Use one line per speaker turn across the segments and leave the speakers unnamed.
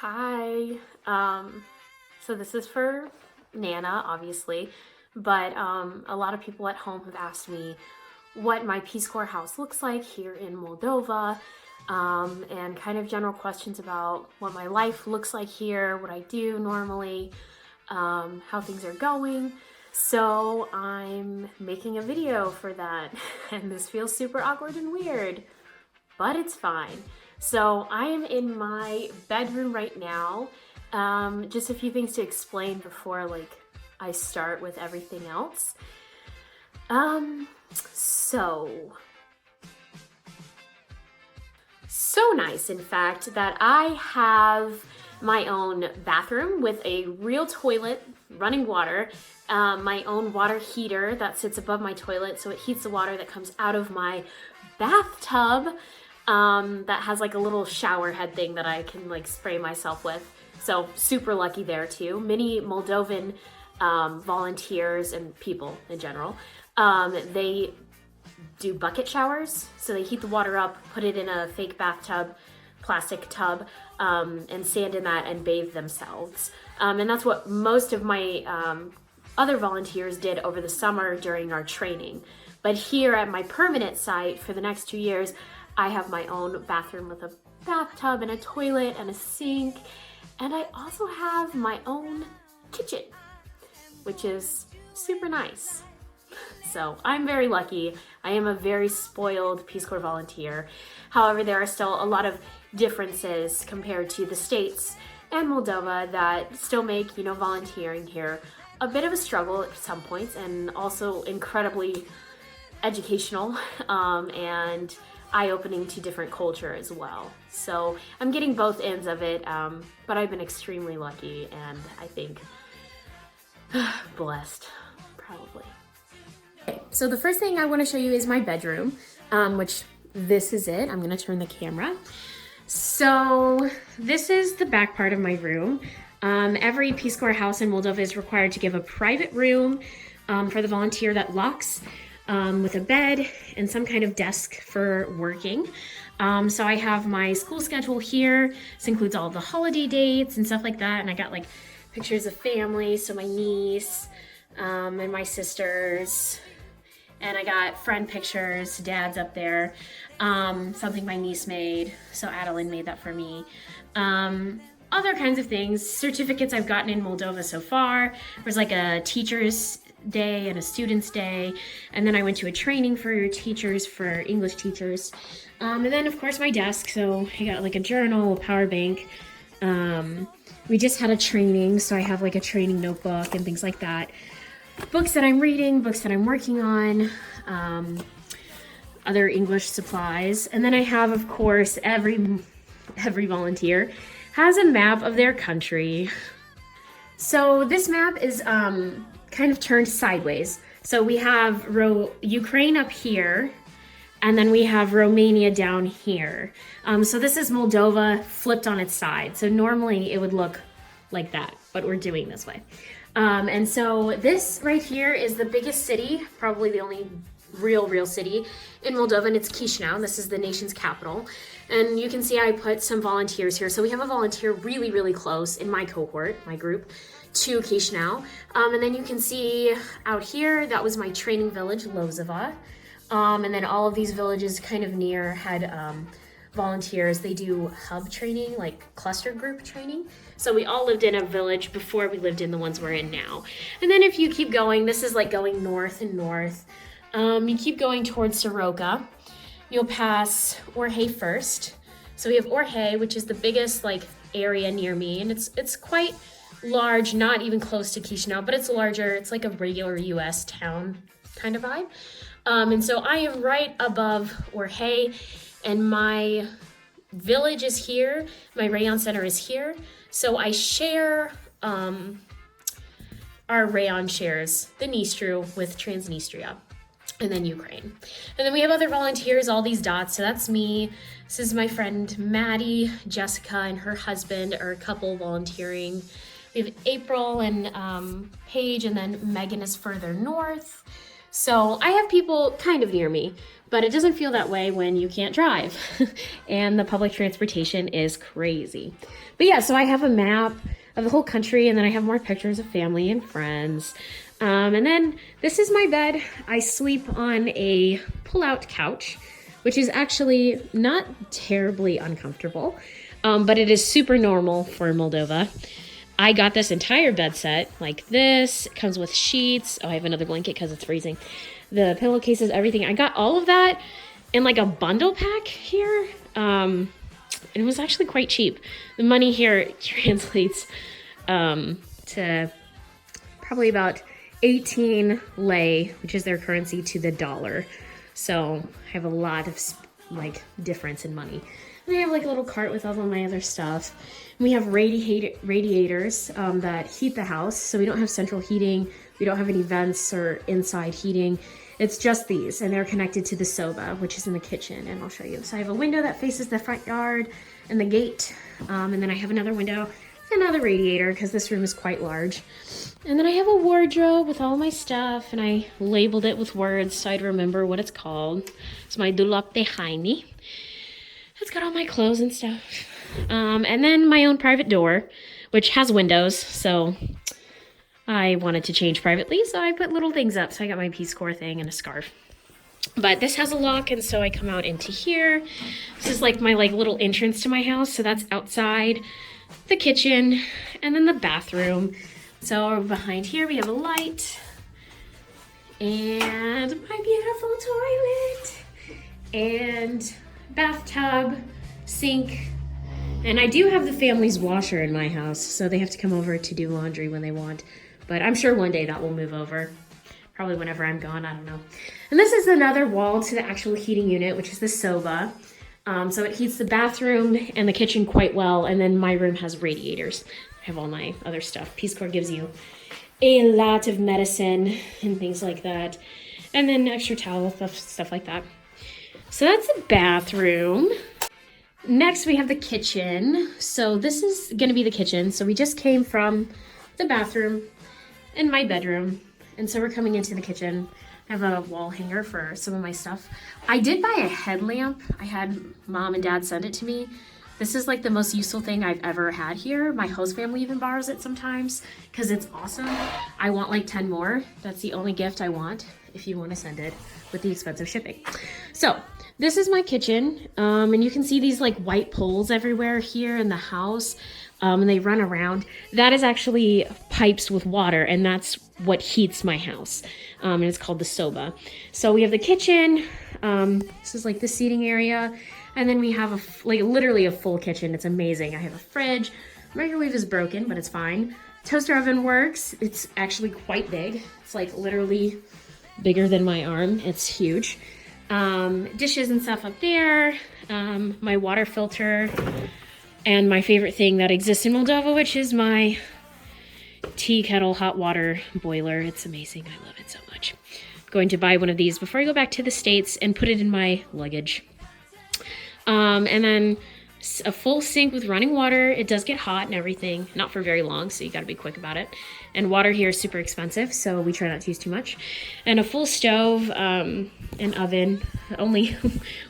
Hi. So this is for Nana, obviously, but a lot of people at home have asked me what my Peace Corps house looks like here in Moldova, and kind of general questions about what my life looks like here, what I do normally, how things are going. So I'm making a video for that, and this feels super awkward and weird, but it's fine. So I am in my bedroom right now. Just a few things to explain before I start with everything else. Um, so so nice, in fact, that I have my own bathroom with a real toilet, running water, my own water heater that sits above my toilet, so it heats the water that comes out of my bathtub, that has like a little shower head thing that I can like spray myself with. So super lucky there too. Many Moldovan volunteers and people in general, they do bucket showers. So they heat the water up, put it in a fake bathtub, plastic tub, and stand in that and bathe themselves. And that's what most of my other volunteers did over the summer during our training. But here at my permanent site for the next 2 years, I have my own bathroom with a bathtub and a toilet and a sink. And I also have my own kitchen, which is super nice. So I'm very lucky. I am a very spoiled Peace Corps volunteer. However, there are still a lot of differences compared to the States and Moldova that still make, volunteering here a bit of a struggle at some points, and also incredibly educational and eye-opening to different culture as well. So I'm getting both ends of it, but I've been extremely lucky and I think blessed, probably. Okay, so the first thing I want to show you is my bedroom, which this is it. I'm going to turn the camera. So this is the back part of my room. Every Peace Corps house in Moldova is required to give a private room for the volunteer that locks, with a bed and some kind of desk for working. So I have my school schedule here. This includes all the holiday dates and stuff like that. And I got like pictures of family. So my niece and my sisters. And I got friend pictures, dad's up there. Something my niece made. So Adeline made that for me. Other kinds of things, certificates I've gotten in Moldova so far. There's like a teacher's day and a student's day, and then I went to a training for teachers, for English teachers, and then of course my desk. So I got like a journal, a power bank. We just had a training, so I have like a training notebook and things like that. Books that I'm reading, books that I'm working on, other English supplies, and then I have, of course, every volunteer has a map of their country. So this map is kind of turned sideways. So we have Ukraine up here, and then we have Romania down here. So this is Moldova flipped on its side. So normally it would look like that, but we're doing this way. And so this right here is the biggest city, probably the only real city in Moldova, and it's Chisinau. This is the nation's capital. And you can see I put some volunteers here. So we have a volunteer really close in my cohort, my group, to Chisinau. And then you can see out here, that was my training village, Lozova. And then all of these villages kind of near had volunteers. They do hub training, like cluster group training. So we all lived in a village before we lived in the ones we're in now. And then if you keep going, this is like going north and north. You keep going towards Soroka. You'll pass Orhei first. So we have Orhei, which is the biggest like area near me, and it's quite large, not even close to Chisinau, but it's larger. It's like a regular US town kind of vibe. And so I am right above Orhei, and my village is here. My rayon center is here. So I share, our rayon shares the Dnistru with Transnistria, and then Ukraine. And then we have other volunteers, all these dots. So that's me. This is my friend Maddie, Jessica, and her husband are a couple volunteering. We have April and Paige, and then Megan is further north. So I have people kind of near me, but it doesn't feel that way when you can't drive and the public transportation is crazy. But yeah, so I have a map of the whole country, and then I have more pictures of family and friends. And then this is my bed. I sleep on a pull-out couch, which is actually not terribly uncomfortable, but it is super normal for Moldova. I got this entire bed set like this. It comes with sheets. Oh, I have another blanket because it's freezing. The pillowcases, everything. I got all of that in like a bundle pack here. And it was actually quite cheap. The money here translates to probably about 18 lei, which is their currency, to the dollar. So I have a lot of like difference in money. And I have like a little cart with all of my other stuff. And we have radiators that heat the house. So we don't have central heating. We don't have any vents or inside heating. It's just these, and they're connected to the soba, which is in the kitchen, and I'll show you. So I have a window that faces the front yard and the gate, and then I have another window with another radiator because this room is quite large. And then I have a wardrobe with all my stuff, and I labeled it with words so I'd remember what it's called. It's my dulap de haini. It's got all my clothes and stuff. And then my own private door, which has windows, so I wanted to change privately, so I put little things up. So I got my Peace Corps thing and a scarf. But this has a lock, and so I come out into here. This is like my little entrance to my house. So that's outside, the kitchen, and then the bathroom. So behind here we have a light and my beautiful toilet and bathtub, sink. And I do have the family's washer in my house, so they have to come over to do laundry when they want. But I'm sure one day that will move over. Probably whenever I'm gone, I don't know. And this is another wall to the actual heating unit, which is the soba. So it heats the bathroom and the kitchen quite well. And then my room has radiators. I have all my other stuff. Peace Corps gives you a lot of medicine and things like that. And then extra towel, stuff like that. So that's the bathroom. Next, we have the kitchen. So this is going to be the kitchen. So we just came from the bathroom and my bedroom. And so we're coming into the kitchen. I have a wall hanger for some of my stuff. I did buy a headlamp. I had mom and dad send it to me. This is like the most useful thing I've ever had here. My host family even borrows it sometimes because it's awesome. I want like 10 more. That's the only gift I want if you want to send it with the expensive shipping. So this is my kitchen. And you can see these like white poles everywhere here in the house. And they run around. That is actually pipes with water, and that's what heats my house. And it's called the soba. So we have the kitchen. This is like the seating area. And then we have literally a full kitchen. It's amazing. I have a fridge. Microwave is broken, but it's fine. Toaster oven works. It's actually quite big. It's like literally bigger than my arm. It's huge. Dishes and stuff up there. My water filter. And my favorite thing that exists in Moldova, which is my tea kettle hot water boiler. It's amazing. I love it so much. I'm going to buy one of these before I go back to the States and put it in my luggage. And then a full sink with running water. It does get hot and everything. Not for very long, so you got to be quick about it. And water here is super expensive, so we try not to use too much. And a full stove, an oven. Only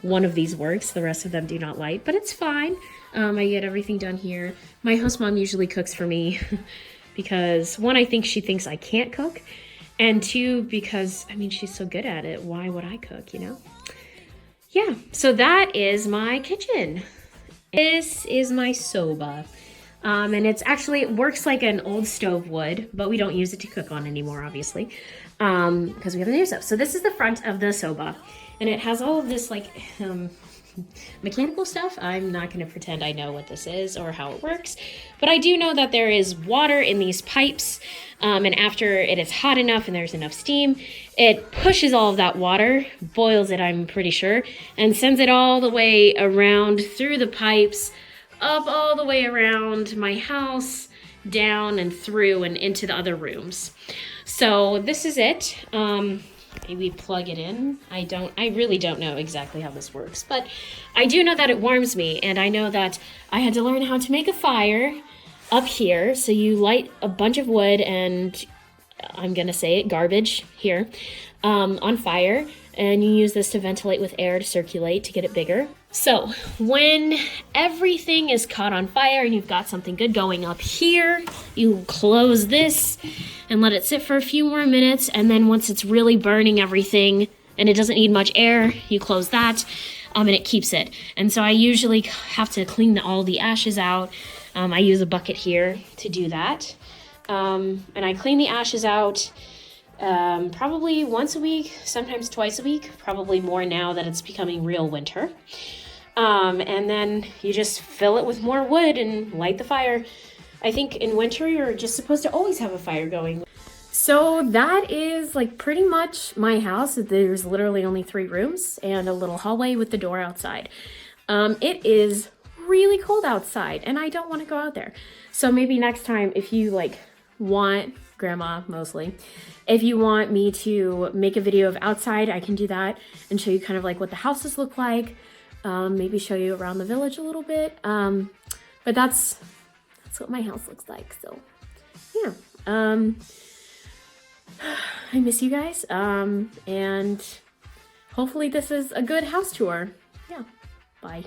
one of these works. The rest of them do not light, but it's fine. I get everything done here. My host mom usually cooks for me because one, I think she thinks I can't cook. And two, because, I mean, she's so good at it. Why would I cook, you know? Yeah, so that is my kitchen. This is my soba. And it works like an old stove would, but we don't use it to cook on anymore, obviously, because we have the new stuff. So this is the front of the soba, and it has all of this like mechanical stuff. I'm not going to pretend I know what this is or how it works, but I do know that there is water in these pipes, and after it is hot enough and there's enough steam, it pushes all of that water, boils it, I'm pretty sure, and sends it all the way around through the pipes, up all the way around my house, down and through and into the other rooms. So this is it. We plug it in. I really don't know exactly how this works, but I do know that it warms me, and I know that I had to learn how to make a fire up here. So you light a bunch of wood and I'm gonna say it, garbage here, on fire, and you use this to ventilate with air to circulate to get it bigger. So when everything is caught on fire and you've got something good going up here, you close this and let it sit for a few more minutes, and then once it's really burning everything and it doesn't need much air, you close that, and it keeps it. And so I usually have to clean all the ashes out. I use a bucket here to do that. And I clean the ashes out probably once a week, sometimes twice a week, probably more now that it's becoming real winter. And then you just fill it with more wood and light the fire. I think in winter you're just supposed to always have a fire going. So that is like pretty much my house. There's literally only 3 rooms and a little hallway with the door outside. It is really cold outside and I don't want to go out there. So maybe next time if you like want, grandma mostly, if you want me to make a video of outside, I can do that and show you kind of like what the houses look like. Maybe show you around the village a little bit. But that's what my house looks like. So yeah, I miss you guys. And hopefully this is a good house tour. Yeah, bye.